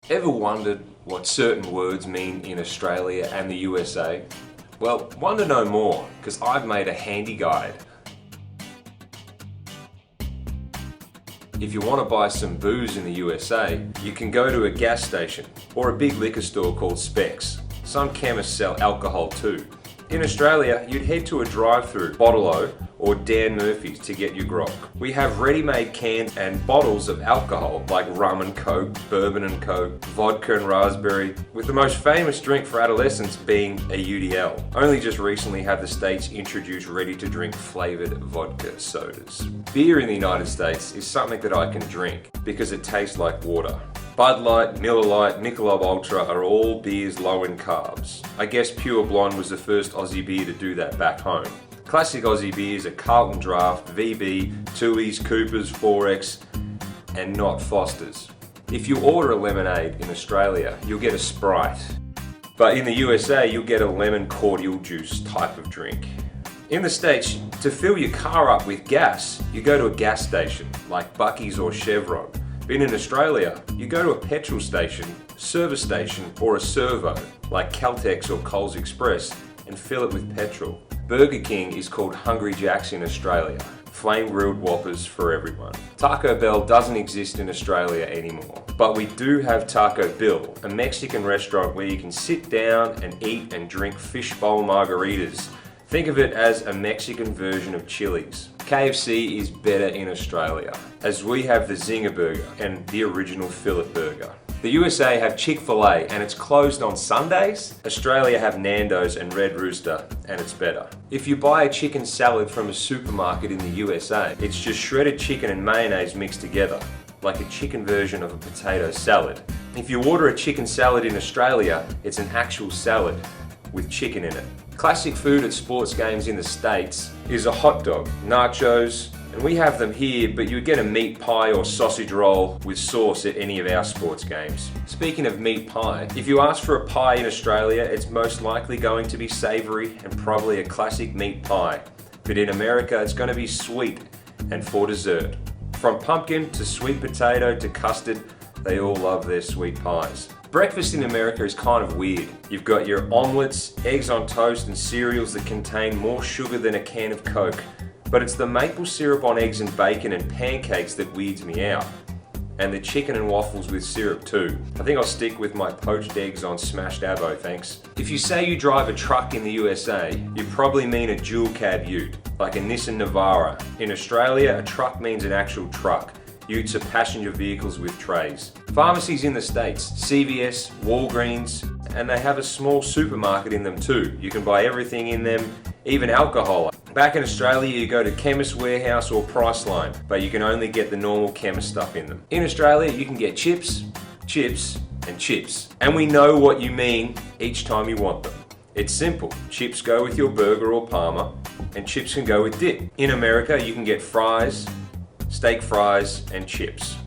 Ever wondered what certain words mean in Australia and the USA? Well, want to know more? Because I've made a handy guide. If you want to buy some booze in the USA, you can go to a gas station or a big liquor store called Specs. Some chemists sell alcohol too. In Australia, you'd head to a drive-through, Bottle-O or Dan Murphy's to get your grog. We have ready-made cans and bottles of alcohol like rum and coke, bourbon and coke, vodka and raspberry, with the most famous drink for adolescents being a UDL. Only just recently have the States introduced ready-to-drink flavored vodka sodas. Beer in the United States is something that I can drink because it tastes like water. Bud Light, Miller Lite, Michelob Ultra are all beers low in carbs. I guess Pure Blonde was the first Aussie beer to do that back home. Classic Aussie beers are Carlton Draft, VB, Tooheys, Coopers, 4X, and not Foster's. If you order a lemonade in Australia, you'll get a Sprite. But in the USA, you'll get a lemon cordial juice type of drink. In the States, to fill your car up with gas, you go to a gas station, like Buc-ee's or Chevron. But in Australia, you go to a petrol station, service station, or a servo, like Caltex or Coles Express, and fill it with petrol. Burger King is called Hungry Jack's in Australia. Flame-grilled Whoppers for everyone. Taco Bell doesn't exist in Australia anymore, but we do have Taco Bill, a Mexican restaurant where you can sit down and eat and drink fishbowl margaritas. Think of it as a Mexican version of Chili's. KFC is better in Australia, as we have the Zinger Burger and the original fillet burger. The USA have Chick-fil-A and it's closed on Sundays. Australia have Nando's and Red Rooster and it's better. If you buy a chicken salad from a supermarket in the USA, it's just shredded chicken and mayonnaise mixed together, like a chicken version of a potato salad. If you order a chicken salad in Australia, it's an actual salad with chicken in it. Classic food at sports games in the States is a hot dog, nachos, and we have them here, but you get a meat pie or sausage roll with sauce at any of our sports games. Speaking of meat pie, if you ask for a pie in Australia, it's most likely going to be savoury and probably a classic meat pie. But in America, it's going to be sweet and for dessert. From pumpkin to sweet potato to custard, they all love their sweet pies. Breakfast in America is kind of weird. You've got your omelets, eggs on toast, and cereals that contain more sugar than a can of Coke. But it's the maple syrup on eggs and bacon and pancakes that weirds me out. And the chicken and waffles with syrup too. I think I'll stick with my poached eggs on smashed avo, thanks. If you say you drive a truck in the USA, you probably mean a dual cab ute, like a Nissan Navara. In Australia, a truck means an actual truck. Utes are passenger vehicles with trays. Pharmacies in the States, CVS, Walgreens, and they have a small supermarket in them too. You can buy everything in them, even alcohol. Back in Australia, you go to Chemist Warehouse or Priceline, but you can only get the normal chemist stuff in them. In Australia, you can get chips, chips, and chips. And we know what you mean each time you want them. It's simple. Chips go with your burger or parma, and chips can go with dip. In America, you can get fries, steak fries, and chips.